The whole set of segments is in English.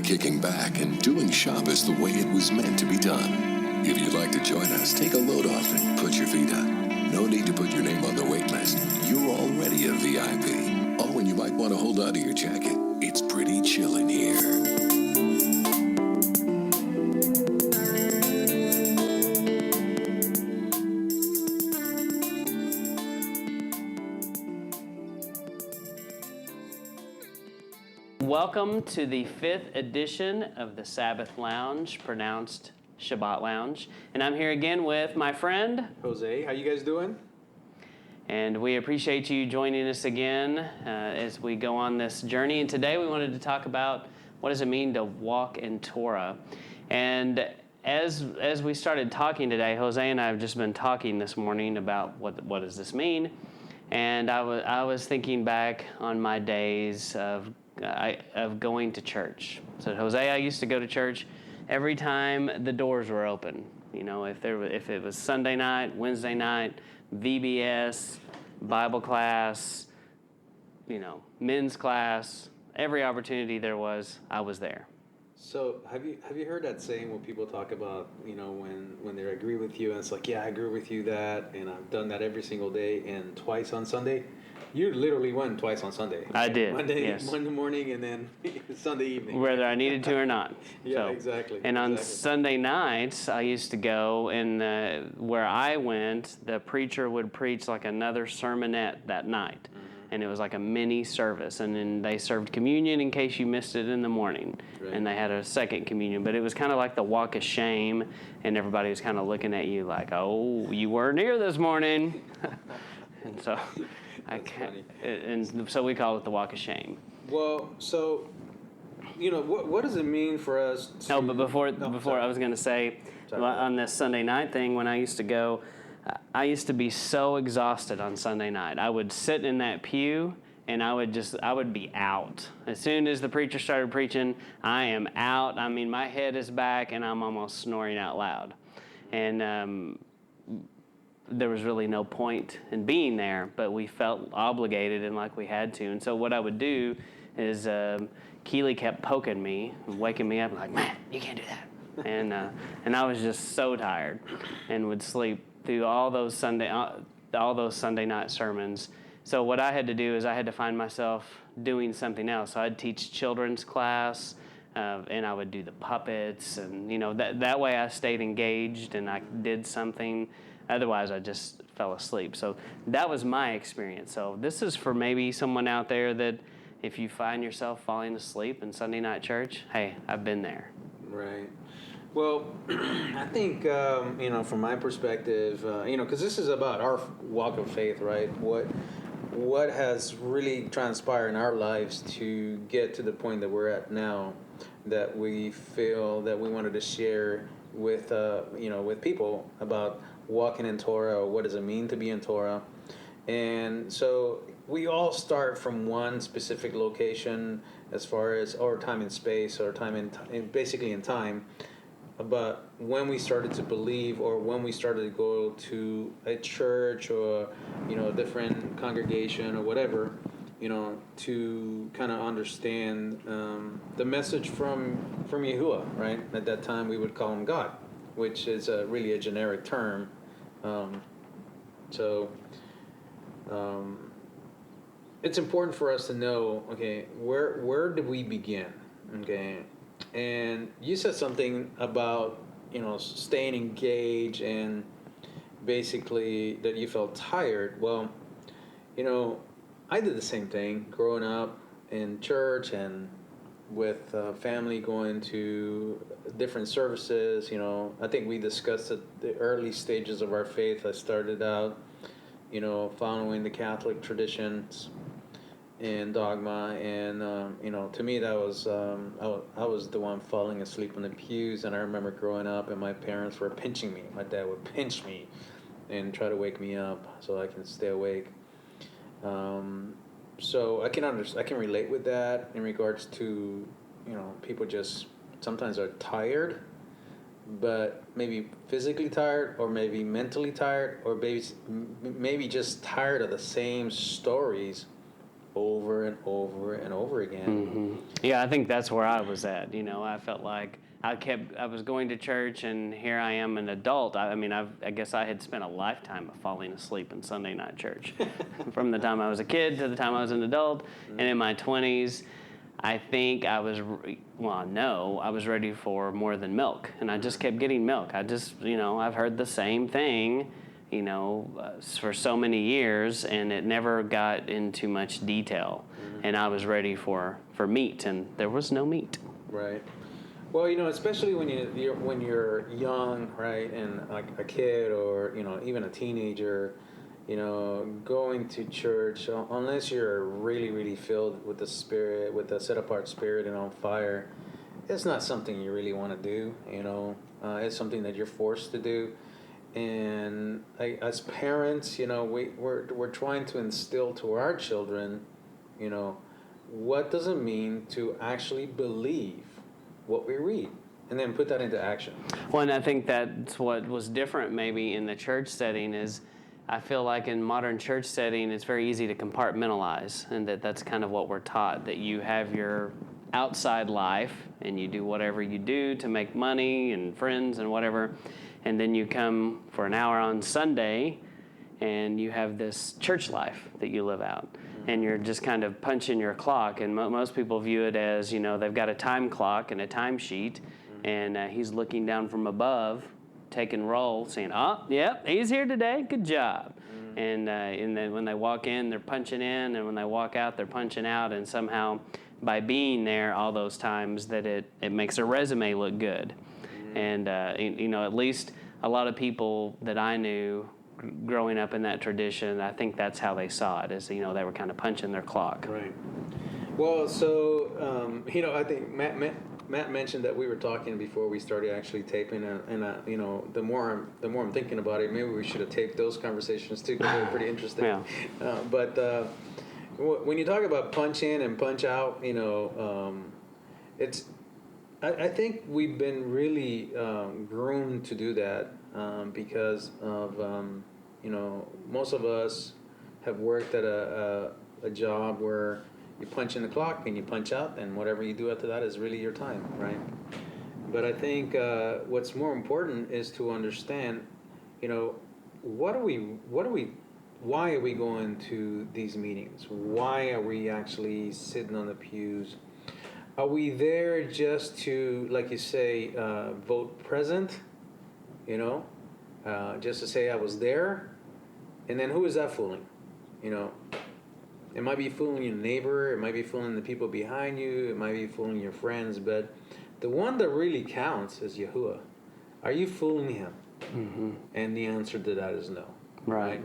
kicking back and doing Shabbos the way it was meant to be done. If you'd like to join us, take a load off and put your feet up. No need to put your name on the wait list. You're already a VIP. Oh, and you might want to hold on to your jacket. It's pretty chill in here. Welcome to the 5th edition of the Sabbath Lounge, pronounced Shabbat Lounge. And I'm here again with my friend Jose. How you guys doing? And we appreciate you joining us again as we go on this journey. And today we wanted to talk about what does it mean to walk in Torah. And as we started talking today, Jose and I have just been talking this morning about what does this mean. And I was thinking back on my days of going to church. So Jose, I used to go to church every time the doors were open. You know, if it was Sunday night, Wednesday night, VBS, Bible class, you know, men's class, every opportunity there was, I was there. So have you heard that saying when people talk about, you know, when they agree with you and it's like, yeah, I agree with you that, and I've done that every single day and twice on Sunday. You literally went twice on Sunday. I did. Monday morning and then Sunday evening. Whether I needed to or not. Yeah, exactly. And on Sunday nights, I used to go, and where I went, the preacher would preach like another sermonette that night. Mm-hmm. And it was like a mini service. And then they served communion in case you missed it in the morning. Right. And they had a second communion. But it was kind of like the walk of shame, and everybody was kind of looking at you like, oh, you weren't here this morning. And so... And so we call it the walk of shame. Well, so, you know, what does it mean for us to... No, but before I was going to say, on this Sunday night thing, when I used to go, I used to be so exhausted on Sunday night. I would sit in that pew, and I would be out. As soon as the preacher started preaching, I am out. I mean, my head is back, and I'm almost snoring out loud. And... there was really no point in being there, but we felt obligated and like we had to. And so what I would do is Keely kept poking me, waking me up, like, man, you can't do that. And I was just so tired and would sleep through all those Sunday night sermons. So what I had to do is I had to find myself doing something else. So I'd teach children's class, and I would do the puppets, and you know that way I stayed engaged and I did something. Otherwise, I just fell asleep. So that was my experience. So this is for maybe someone out there that if you find yourself falling asleep in Sunday night church, hey, I've been there. Right. Well, I think, you know, from my perspective, you know, because this is about our walk of faith, right? What has really transpired in our lives to get to the point that we're at now, that we feel that we wanted to share with, you know, with people about walking in Torah, or what does it mean to be in Torah. And so we all start from one specific location as far as or time and space, or time in basically in time. But when we started to believe, or when we started to go to a church or, you know, a different congregation or whatever, you know, to kind of understand the message from Yahuwah, right? At that time we would call him God, which is really a generic term. It's important for us to know, okay, where did we begin, okay? And you said something about, you know, staying engaged and basically that you felt tired. Well, you know, I did the same thing growing up in church and with family going to different services. You know, I think we discussed at the early stages of our faith. I started out, you know, following the Catholic traditions and dogma, and you know, to me that was I was the one falling asleep on the pews. And I remember growing up, and my parents were pinching me. My dad would pinch me and try to wake me up so I can stay awake. So I can relate with that in regards to, you know, people just sometimes are tired, but maybe physically tired, or maybe mentally tired, or maybe just tired of the same stories over and over and over again. Yeah, I think that's where I was at. You know, I felt like I was going to church, and here I am, an adult. I mean, I guess I had spent a lifetime of falling asleep in Sunday night church, from the time I was a kid to the time I was an adult, and in my 20s. I think I was ready for more than milk, and I just kept getting milk. I've heard the same thing, for so many years, and it never got into much detail. And I was ready for meat, and there was no meat. Right. Well, especially when you're young, right, and like a kid or even a teenager, going to church, unless you're really, really filled with the Spirit, with the set-apart Spirit and on fire, it's not something you really want to do, It's something that you're forced to do. And as parents, we're trying to instill to our children, what does it mean to actually believe what we read? And then put that into action. Well, and I think that's what was different maybe in the church setting is I feel like in modern church setting, it's very easy to compartmentalize, and that's kind of what we're taught, that you have your outside life and you do whatever you do to make money and friends and whatever, and then you come for an hour on Sunday and you have this church life that you live out. And you're just kind of punching your clock, and most people view it as, they've got a time clock and a time sheet, and he's looking down from above, taking roll, saying, "Oh, yep, he's here today. Good job." And then when they walk in, they're punching in, and when they walk out, they're punching out. And somehow, by being there all those times, that it makes their resume look good. And at least a lot of people that I knew growing up in that tradition, I think that's how they saw it, as they were kind of punching their clock. Right. Well, so I think Matt mentioned that we were talking before we started actually taping, and the more I'm thinking about it, maybe we should have taped those conversations too, because they were pretty interesting. Yeah. But when you talk about punch in and punch out, it's I think we've been really groomed to do that because of most of us have worked at a job where you punch in the clock and you punch out, and whatever you do after that is really your time, right? But I think what's more important is to understand, why are we going to these meetings? Why are we actually sitting on the pews? Are we there just to, like you say, vote present? Just to say I was there? And then who is that fooling? It might be fooling your neighbor, it might be fooling the people behind you, it might be fooling your friends, but the one that really counts is Yahuwah. Are you fooling him? Mm-hmm. And the answer to that is no. Right.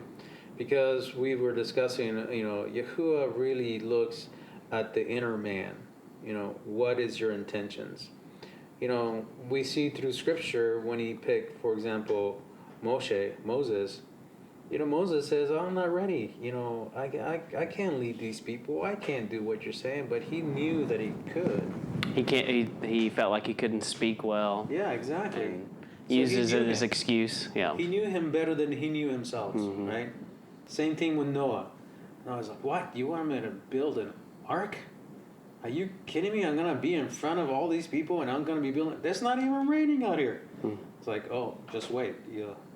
Because we were discussing, Yahuwah really looks at the inner man. What is your intentions? We see through Scripture when he picked, for example, Moses, Moses says, "I'm not ready. I can't lead these people. I can't do what you're saying." But he knew that he could. He felt like he couldn't speak well. Yeah, exactly. And uses it as excuse. Yeah. He knew him better than he knew himself. Mm-hmm. Right. Same thing with Noah. And I was like, "What? You want me to build an ark? Are you kidding me? I'm gonna be in front of all these people, and I'm gonna be building. It's not even raining out here." It's like, oh, just wait.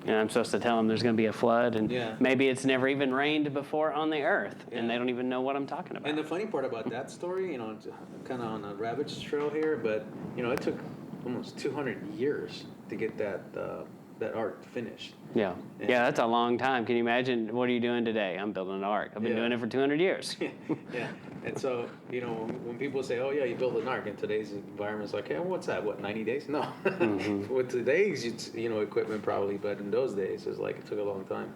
And I'm supposed to tell them there's going to be a flood, and yeah. Maybe it's never even rained before on the earth, and they don't even know what I'm talking about. And the funny part about that story, kind of on a rabbit trail here, but it took almost 200 years to get that ark finished. Yeah, that's a long time. Can you imagine? What are you doing today? I'm building an ark. I've been doing it for 200 years. Yeah, and so when people say, "Oh yeah, you built an ark," in today's environment, it's like, "Hey, what's that? What, 90 days?" No, with today's equipment probably, but in those days it's like it took a long time.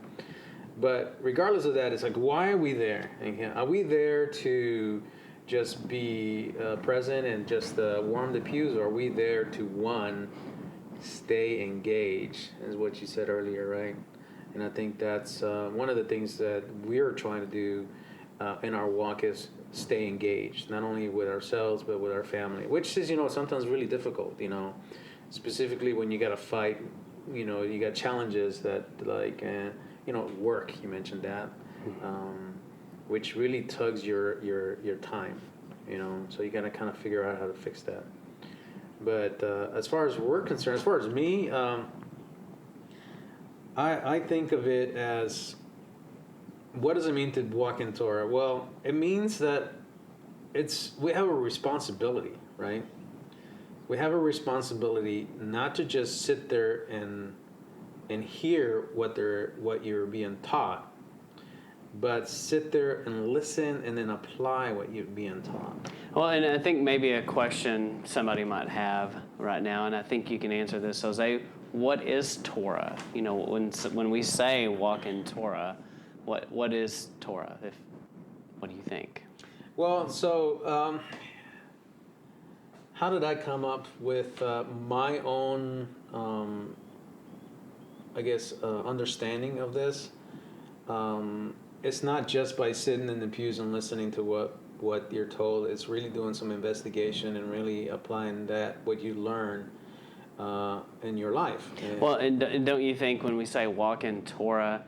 But regardless of that, it's like, why are we there? And are we there to just be present and just warm the pews, or are we there to stay engaged, is what you said earlier, right? And I think that's one of the things that we're trying to do in our walk is stay engaged, not only with ourselves but with our family, which is sometimes really difficult. Specifically when you got to fight. You got challenges that like work. You mentioned that. which really tugs your time, so you got to kind of figure out how to fix that. But as far as we're concerned, as far as me, I think of it as, what does it mean to walk in Torah? Well, it means that we have a responsibility, right? We have a responsibility not to just sit there and hear what you're being taught, but sit there and listen and then apply what you're being taught. Well, and I think maybe a question somebody might have right now, and I think you can answer this, Jose. What is Torah? When we say walk in Torah, what is Torah? What do you think? Well, so how did I come up with my own, understanding of this? It's not just by sitting in the pews and listening to what you're told. It's really doing some investigation and really applying what you learn in your life. Well, and don't you think when we say walk in Torah,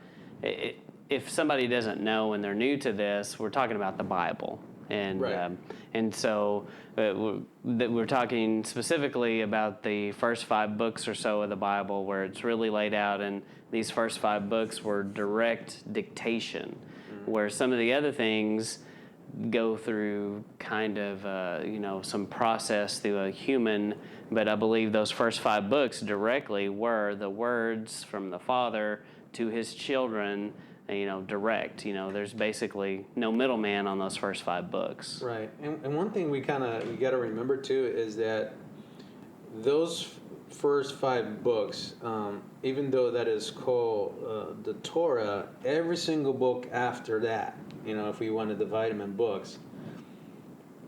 if somebody doesn't know and they're new to this, we're talking about the Bible. And right. And so we're talking specifically about the first 5 books or so of the Bible, where it's really laid out, and these first 5 books were direct dictation, where some of the other things go through kind of some process through a human. But I believe those first 5 books directly were the words from the Father to his children. Direct. There's basically no middleman on those first 5 books. Right. And one thing we got to remember too is that those first 5 books, even though that is called the Torah, every single book after that, if we want to divide them in books,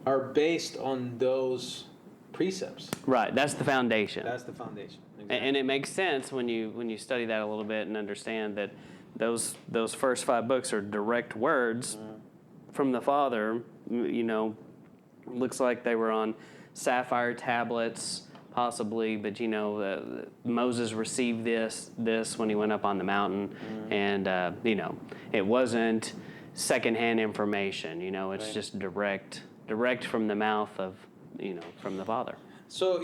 are based on those precepts. Right. That's the foundation. That's the foundation. Exactly. And it makes sense when you study that a little bit and understand that those first 5 books are direct words from the Father. Looks like they were on sapphire tablets, possibly, but Moses received this when he went up on the mountain, and it wasn't secondhand information. It's right. just direct from the mouth of from the Father. So,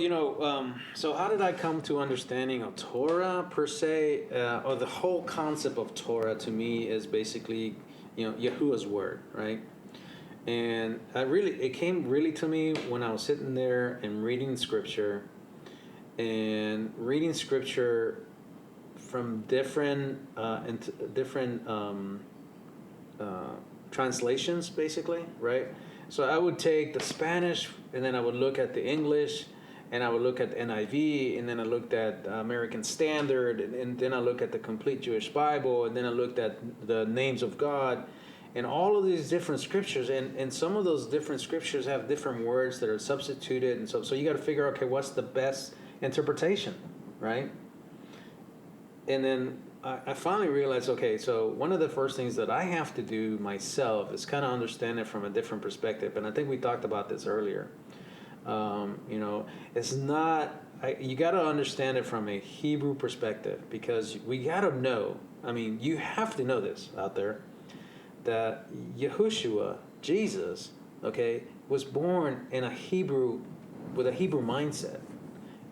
so how did I come to understanding of Torah per se, or the whole concept of Torah to me is basically, Yahuwah's word, right? And it came really to me when I was sitting there and reading Scripture from different translations, basically, right? So I would take the Spanish, and then I would look at the English, and I would look at the NIV, and then I looked at American Standard, and then I looked at the Complete Jewish Bible, and then I looked at the Names of God, and all of these different scriptures, and some of those different scriptures have different words that are substituted, and so you got to figure out, okay, what's the best interpretation, right? And then I finally realized, okay, so one of the first things that I have to do myself is kind of understand it from a different perspective. And I think we talked about this earlier. It's not, you got to understand it from a Hebrew perspective, because we got to know, you have to know this out there, that Yahushua, Jesus, okay, was born in with a Hebrew mindset,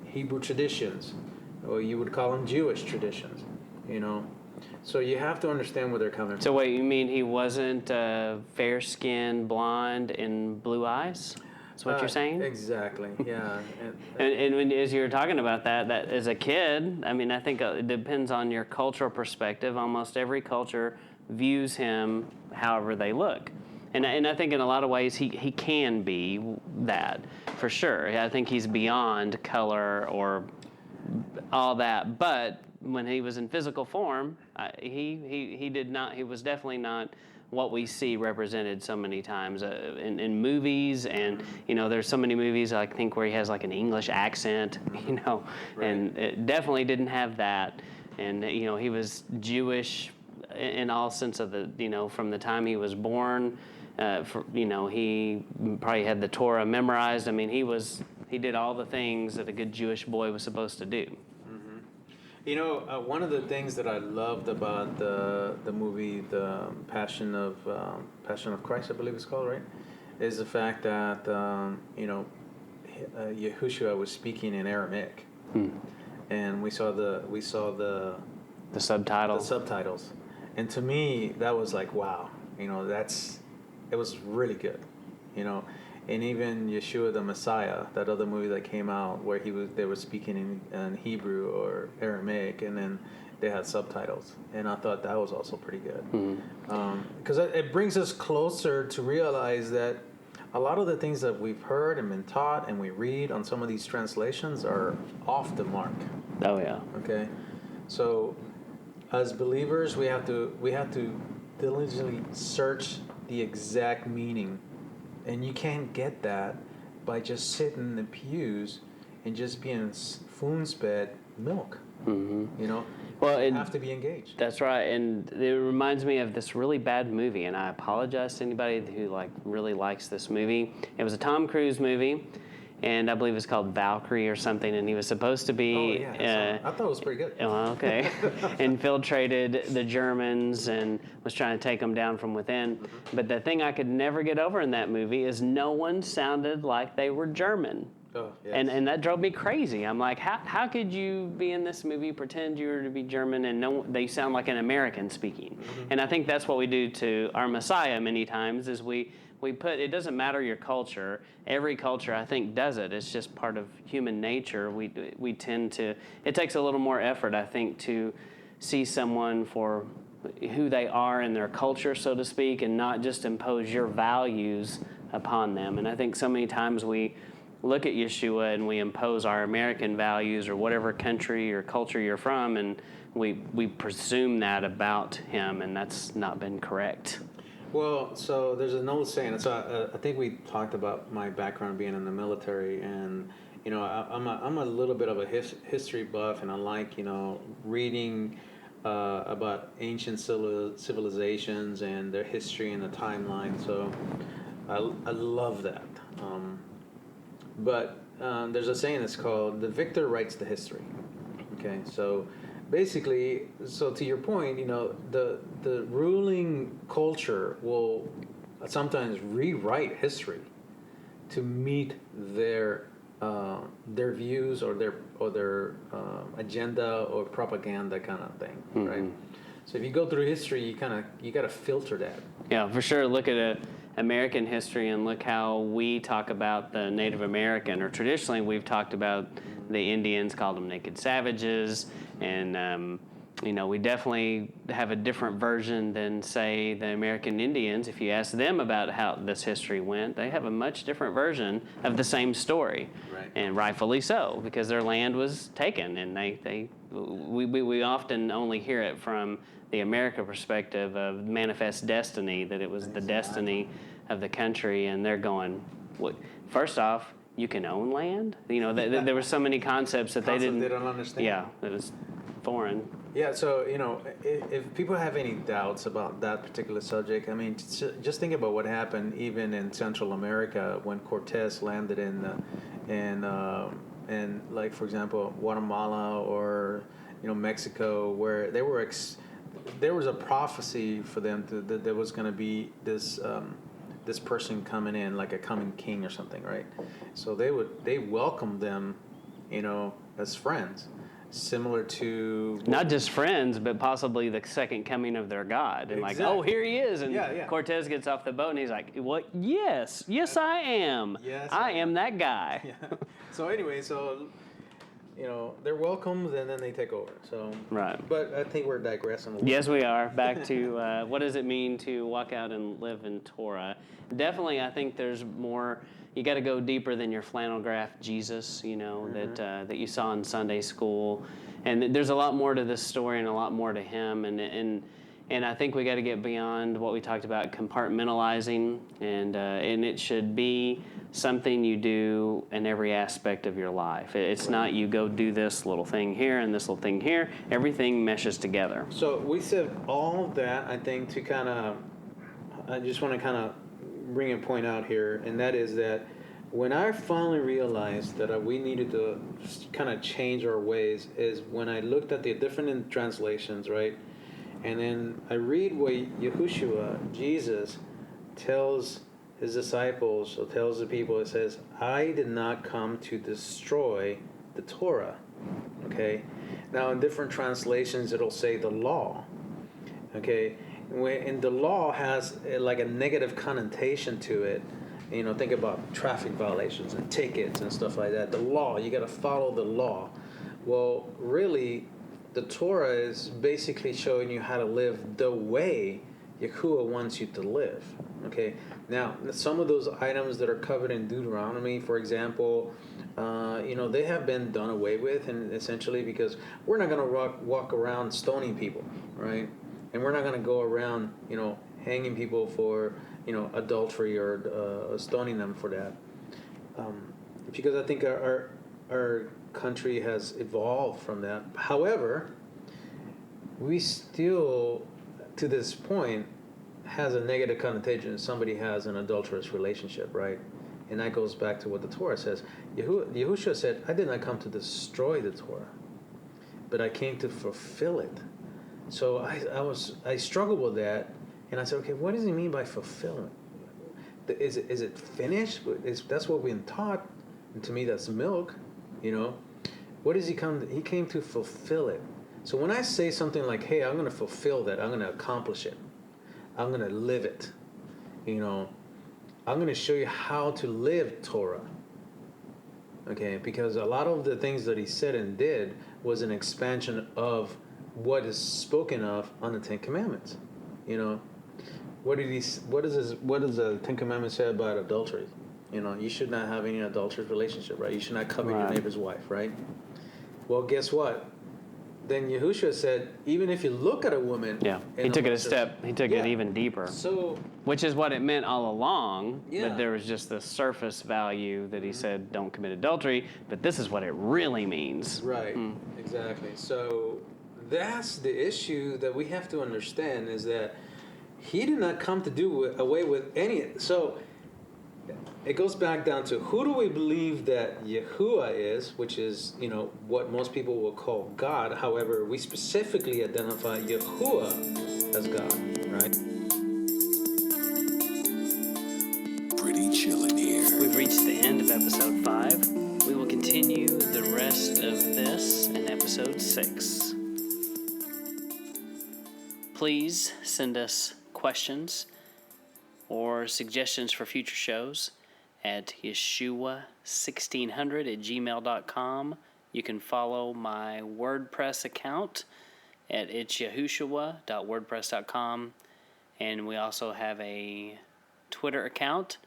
Hebrew traditions, or you would call them Jewish traditions. So you have to understand where they're coming from. So wait, you mean he wasn't fair-skinned, blonde, and blue eyes? That's what you're saying? Exactly, yeah. And as you were talking about that as a kid, I think it depends on your cultural perspective. Almost every culture views him however they look. And I think in a lot of ways he can be that, for sure. I think he's beyond color or all that, but when he was in physical form, he was definitely not what we see represented so many times in movies, and there's so many movies I think where he has like an English accent, Right. And it definitely didn't have that, and he was Jewish in all sense of the from the time he was born. He probably had the Torah memorized. He did all the things that a good Jewish boy was supposed to do. One of the things that I loved about the movie, the Passion of Christ, I believe it's called, right, is the fact that Yahushua was speaking in Aramaic, and we saw the subtitles, and to me that was like, wow, it was really good, and even Yeshua the Messiah, that other movie that came out where they were speaking in Hebrew or Aramaic, and then they had subtitles, and I thought that was also pretty good, because it brings us closer to realize that a lot of the things that we've heard and been taught and we read on some of these translations are off the mark. Oh yeah. Okay, so as believers, we have to diligently search the exact meaning, and you can't get that by just sitting in the pews and just being spoon-fed milk. Well, you have to be engaged. That's right, and it reminds me of this really bad movie, and I apologize to anybody who really likes this movie. It was a Tom Cruise movie, and I believe it's called Valkyrie or something, and he was supposed to be... I thought it was pretty good. Well, okay. Infiltrated the Germans and was trying to take them down from within. But the thing I could never get over in that movie is no one sounded like they were German. Oh, yes. And that drove me crazy. I'm like, how could you be in this movie, pretend you were to be German, and they sound like an American speaking? And I think that's what we do to our Messiah many times, is we put, it doesn't matter your culture. Every culture, I think, does it. It's just part of human nature. We tend to, it takes a little more effort, I think, to see someone for who they are in their culture, so to speak, and not just impose your values upon them. And I think so many times we look at Yeshua and we impose our American values or whatever country or culture you're from, and we presume that about him, and that's not been correct. Well, so there's an old saying. So I think we talked about my background being in the military, and I'm a little bit of a history buff, and I like reading about ancient civilizations and their history and the timeline. So I love that. But there's a saying that's called "the victor writes the history." Okay, so basically, to your point, the ruling culture will sometimes rewrite history to meet their views or their agenda or propaganda kind of thing, right? So if you go through history, you got to filter that. Yeah, for sure. Look at American history and look how we talk about the Native American, or traditionally we've talked about the Indians, called them naked savages, and we definitely have a different version than, say, the American Indians. If you ask them about how this history went, they have a much different version of the same story, right. And rightfully so, because their land was taken, and we often only hear it from the America perspective of manifest destiny, that it was the destiny of the country, and they're going, what? First off, you can own land? There were so many concepts that they don't understand. Yeah, it was foreign. Yeah, so, if people have any doubts about that particular subject, I mean, just think about what happened even in Central America when Cortez landed in like, for example, Guatemala or, Mexico, where they were there was a prophecy for them that there was going to be this person coming in, like a coming king or something, right? So they welcomed them, as friends, similar to not just friends, but possibly the second coming of their God, and exactly. like, oh, here he is, and yeah. Cortez gets off the boat, and he's like, what? Yes, I am. Yes, I am that guy. Yeah. So anyway, they're welcomed and then they take over. So right. But I think we're digressing a little. Yes, we are. Back to what does it mean to walk out and live in Torah? Definitely, I think there's more. You got to go deeper than your flannel graph Jesus, that you saw in Sunday school, and there's a lot more to this story and a lot more to him, and I think we got to get beyond what we talked about, compartmentalizing, and it should be something you do in every aspect of your life. It's not you go do this little thing here and this little thing here. Everything meshes together. So we said all of that, I think, I just want to kind of bring a point out here, and that is that when I finally realized that we needed to kind of change our ways is when I looked at the different translations, right? And then I read what Yahushua, Jesus, tells his disciples, or tells the people. It says, I did not come to destroy the Torah. Okay? Now, in different translations, it'll say the law. Okay? And the law has like a negative connotation to it. Think about traffic violations and tickets and stuff like that. The law, you got to follow the law. Well, really, the Torah is basically showing you how to live the way Yahuwah wants you to live. Okay. Now, some of those items that are covered in Deuteronomy, for example, they have been done away with, and essentially because we're not going to walk around stoning people, right? And we're not going to go around, hanging people for, adultery or stoning them for that. Because I think our country has evolved from that. However, we still, to this point, has a negative connotation if somebody has an adulterous relationship, right? And that goes back to what the Torah says. Yahushua said, I did not come to destroy the Torah, but I came to fulfill it. So I struggled with that, and I said, okay, what does he mean by fulfillment? Is it finished? That's what we've been taught, and to me that's milk, What does he come to? He came to fulfill it. So when I say something like, hey, I'm going to fulfill that, I'm going to accomplish it, I'm going to live it, I'm going to show you how to live Torah. Okay, because a lot of the things that he said and did was an expansion of what is spoken of on the Ten Commandments. What does the Ten Commandments say about adultery? You should not have any adulterous relationship, right? You should not covet your neighbor's wife, right? Well, guess what? Then Yahushua said, even if you look at a woman... Yeah, he took it a step. He took it even deeper. So, which is what it meant all along, yeah. but there was just the surface value that he said, don't commit adultery, but this is what it really means. Right, exactly. So that's the issue that we have to understand, is that he did not come to do away with any... So it goes back down to, who do we believe that Yahuwah is, which is, what most people will call God. However, we specifically identify Yahuwah as God, right? Pretty chill in here. We've reached the end of episode 5. We will continue the rest of this in episode 6. Please send us questions or suggestions for future shows at Yeshua1600@gmail.com. You can follow my WordPress account at itsyahushua.wordpress.com. And we also have a Twitter account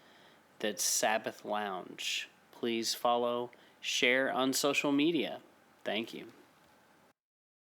that's Sabbath Lounge. Please follow, share on social media. Thank you.